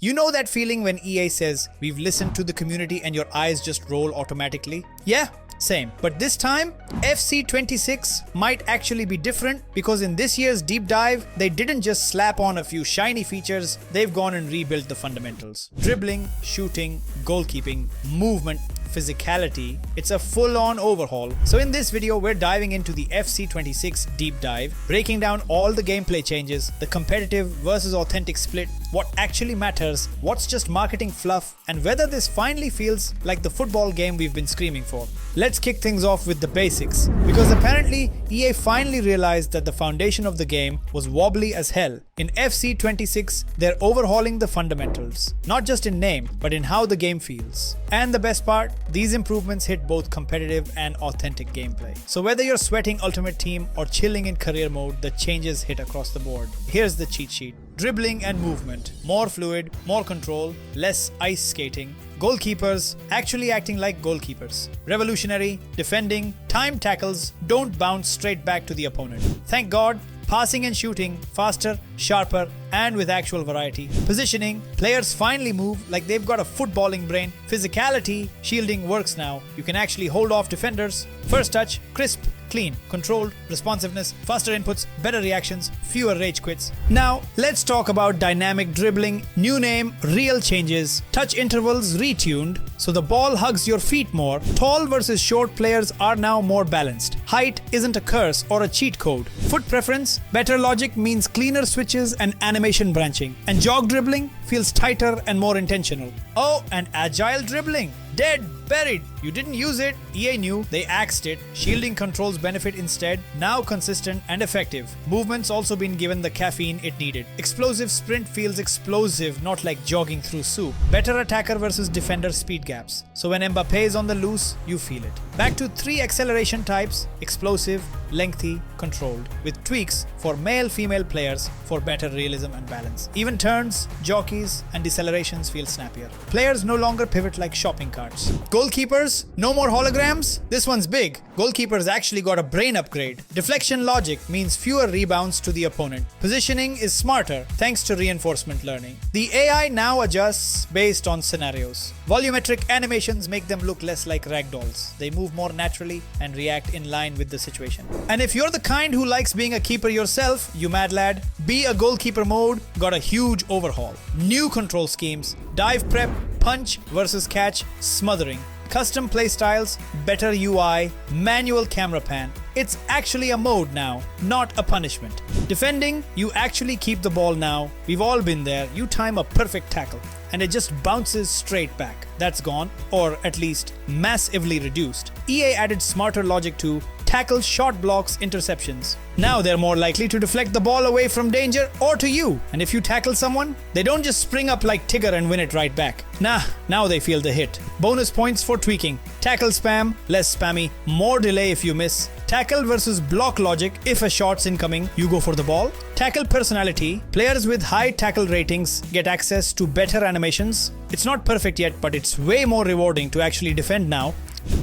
You know that feeling when EA says, "We've listened to the community," and your eyes just roll automatically? Yeah, same. But this time, FC 26 might actually be different, because in this year's deep dive, they didn't just slap on a few shiny features, they've gone and rebuilt the fundamentals. Dribbling, shooting, goalkeeping, movement, physicality, it's a full-on overhaul. So in this video, we're diving into the FC 26 deep dive, breaking down all the gameplay changes, the competitive versus authentic split, what actually matters, what's just marketing fluff, and whether this finally feels like the football game we've been screaming for. Let's kick things off with the basics, because apparently EA finally realized that the foundation of the game was wobbly as hell. In FC 26, they're overhauling the fundamentals, not just in name, but in how the game feels. And the best part, these improvements hit both competitive and authentic gameplay. So whether you're sweating Ultimate Team or chilling in career mode, the changes hit across the board. Here's the cheat sheet. Dribbling and movement. More fluid, more control, less ice skating. Goalkeepers actually acting like goalkeepers. Revolutionary, defending, time tackles don't bounce straight back to the opponent. Thank God. Passing and shooting, faster, sharper, and with actual variety. Positioning, players finally move like they've got a footballing brain. Physicality, shielding works now. You can actually hold off defenders. First touch, crisp, clean, controlled, responsiveness, faster inputs, better reactions, fewer rage quits. Now, let's talk about dynamic dribbling. New name, real changes. Touch intervals retuned, so the ball hugs your feet more. Tall versus short players are now more balanced. Height isn't a curse or a cheat code. Foot preference, better logic means cleaner switches and animation branching. And jog dribbling feels tighter and more intentional. Oh, and agile dribbling. Dead, buried. You didn't use it, EA knew, they axed it. Shielding controls benefit instead, now consistent and effective. Movement's also been given the caffeine it needed. Explosive sprint feels explosive, not like jogging through soup. Better attacker versus defender speed gaps. So when Mbappe is on the loose, you feel it. Back to 3 acceleration types, explosive, lengthy, controlled, with tweaks for male-female players for better realism and balance. Even turns, jockeys, and decelerations feel snappier. Players no longer pivot like shopping carts. Goalkeepers, no more holograms? This one's big. Goalkeepers actually got a brain upgrade. Deflection logic means fewer rebounds to the opponent. Positioning is smarter thanks to reinforcement learning. The AI now adjusts based on scenarios. Volumetric animations make them look less like ragdolls. They move more naturally and react in line with the situation. And if you're the kind who likes being a keeper yourself, you mad lad, Be a Goalkeeper mode got a huge overhaul. New control schemes, dive prep, punch versus catch, smothering. Custom playstyles, better UI, manual camera pan. It's actually a mode now, not a punishment. Defending, you actually keep the ball now. We've all been there. You time a perfect tackle and it just bounces straight back. That's gone, or at least massively reduced. EA added smarter logic to tackle short blocks interceptions. Now they're more likely to deflect the ball away from danger or to you. And if you tackle someone, they don't just spring up like Tigger and win it right back. Nah, now they feel the hit. Bonus points for tweaking. Tackle spam, less spammy, more delay if you miss. Tackle versus block logic, if a shot's incoming, you go for the ball. Tackle personality, players with high tackle ratings get access to better animations. It's not perfect yet, but it's way more rewarding to actually defend now.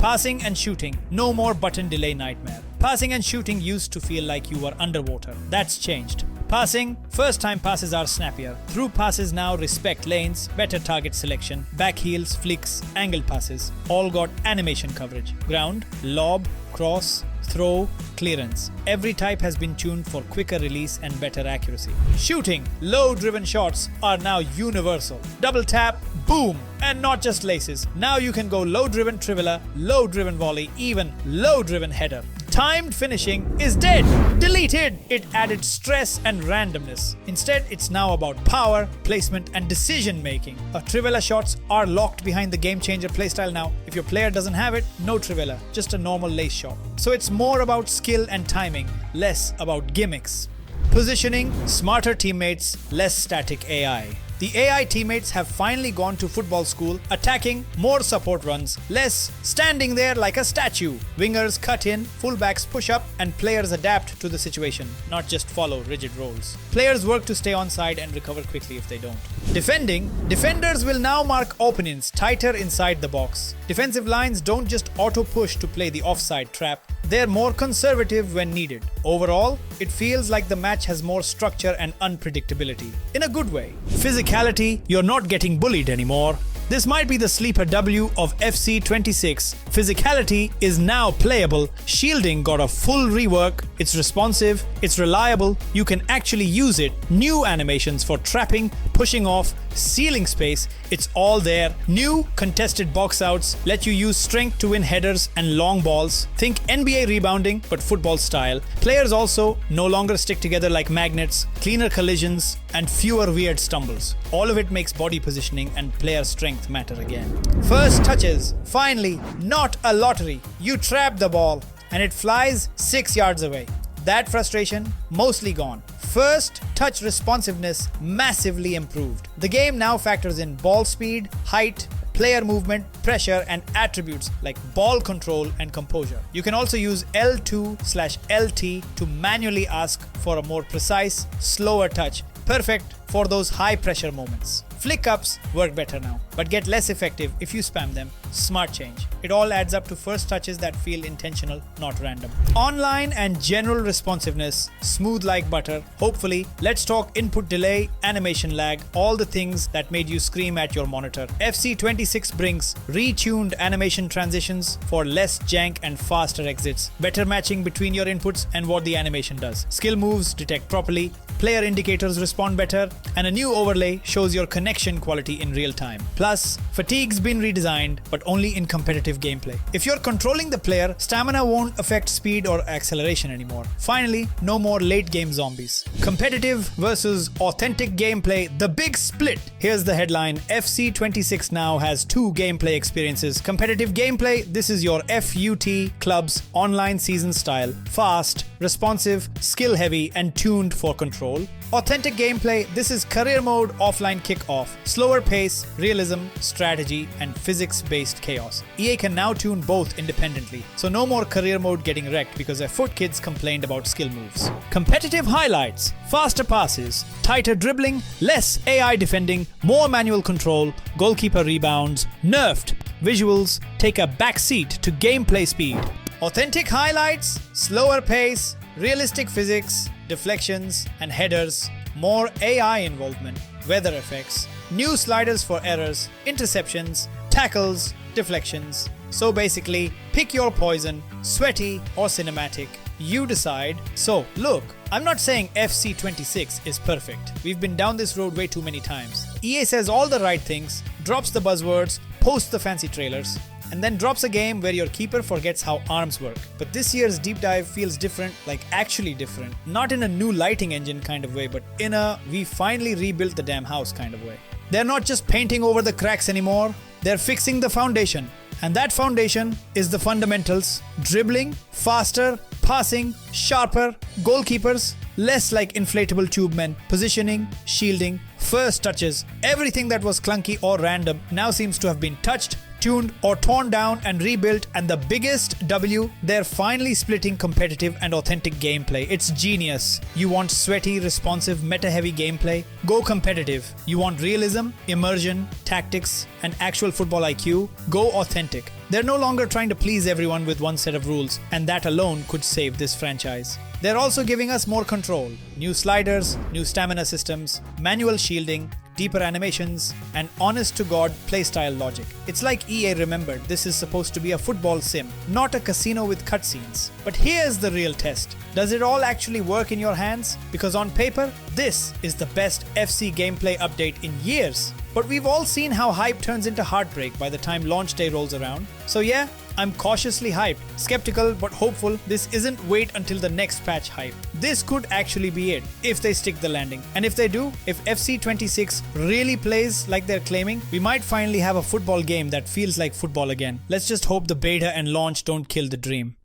Passing and shooting, no more button delay nightmare. Passing and shooting used to feel like you were underwater. That's changed. Passing, first time passes are snappier. Through passes now respect lanes, better target selection, back heels, flicks, angle passes, all got animation coverage. Ground, lob, cross, throw, clearance. Every type has been tuned for quicker release and better accuracy. Shooting, low-driven shots are now universal. Double tap, boom, and not just laces. Now you can go low-driven trivela, low-driven volley, even low-driven header. Timed finishing is dead. Deleted. It added stress and randomness. Instead, it's now about power, placement, and decision making. Trivela shots are locked behind the game changer playstyle now. If your player doesn't have it, no trivela, just a normal lace shot. So it's more about skill and timing, less about gimmicks. Positioning, smarter teammates, less static AI. The AI teammates have finally gone to football school, attacking, more support runs, less standing there like a statue. Wingers cut in, fullbacks push up, and players adapt to the situation, not just follow rigid roles. Players work to stay onside and recover quickly if they don't. Defending, defenders will now mark openings tighter inside the box. Defensive lines don't just auto-push to play the offside trap. they're more conservative when needed. Overall, it feels like the match has more structure and unpredictability. In a good way. Physicality, you're not getting bullied anymore. This might be the sleeper W of FC26. Physicality is now playable. Shielding got a full rework. It's responsive, it's reliable, you can actually use it. New animations for trapping, pushing off, sealing space, it's all there. New contested box outs let you use strength to win headers and long balls. Think NBA rebounding, but football style. Players also no longer stick together like magnets, cleaner collisions, and fewer weird stumbles. All of it makes body positioning and player strength matter again. First touches, finally, not a lottery. You trap the ball and it flies 6 yards away. That frustration mostly gone. First touch responsiveness massively improved. The game now factors in ball speed, height, player movement, pressure, and attributes like ball control and composure. You can also use L2/LT to manually ask for a more precise, slower touch. Perfect for those high pressure moments. Flick ups work better now, but get less effective if you spam them. Smart change. It all adds up to first touches that feel intentional, not random. Online and general responsiveness, smooth like butter. Hopefully, let's talk input delay, animation lag, all the things that made you scream at your monitor. FC26 brings retuned animation transitions for less jank and faster exits, better matching between your inputs and what the animation does. Skill moves detect properly, player indicators respond better, and a new overlay shows your connection quality in real time. Plus, fatigue's been redesigned, but only in competitive gameplay. If you're controlling the player, stamina won't affect speed or acceleration anymore. Finally, no more late game zombies. Competitive versus authentic gameplay, the big split. Here's the headline: FC26 now has two gameplay experiences. Competitive gameplay, this is your FUT club's online season style. Fast, responsive, skill heavy, and tuned for control. Authentic gameplay, this is career mode, offline kick-off, slower pace, realism, strategy, and physics-based chaos. EA can now tune both independently, so no more career mode getting wrecked because their foot kids complained about skill moves. Competitive highlights: faster passes, tighter dribbling, less AI defending, more manual control, goalkeeper rebounds, nerfed. Visuals take a backseat to gameplay speed. Authentic highlights: slower pace, realistic physics, deflections and headers, more AI involvement, weather effects, new sliders for errors, interceptions, tackles, deflections. So basically, pick your poison, sweaty or cinematic. You decide. So look, I'm not saying FC26 is perfect. We've been down this road way too many times. EA says all the right things, drops the buzzwords, posts the fancy trailers, and then drops a game where your keeper forgets how arms work. But this year's deep dive feels different, like actually different. Not in a new lighting engine kind of way, but in a we finally rebuilt the damn house kind of way. They're not just painting over the cracks anymore, they're fixing the foundation. And that foundation is the fundamentals: dribbling, faster, passing, sharper, goalkeepers, less like inflatable tube men, positioning, shielding, first touches. Everything that was clunky or random now seems to have been touched, tuned or torn down and rebuilt. And the biggest W, they're finally splitting competitive and authentic gameplay. It's genius. You want sweaty, responsive, meta-heavy gameplay? Go competitive. You want realism, immersion, tactics, and actual football IQ? Go authentic. They're no longer trying to please everyone with one set of rules, and that alone could save this franchise. They're also giving us more control. New sliders, new stamina systems, manual shielding, deeper animations, and honest-to-God playstyle logic. It's like EA remembered this is supposed to be a football sim, not a casino with cutscenes. But here's the real test. Does it all actually work in your hands? Because on paper, this is the best FC gameplay update in years. But we've all seen how hype turns into heartbreak by the time launch day rolls around. So yeah, I'm cautiously hyped, skeptical but hopeful. This isn't wait until the next patch hype. This could actually be it, if they stick the landing. And if they do, if FC26 really plays like they're claiming, we might finally have a football game that feels like football again. Let's just hope the beta and launch don't kill the dream.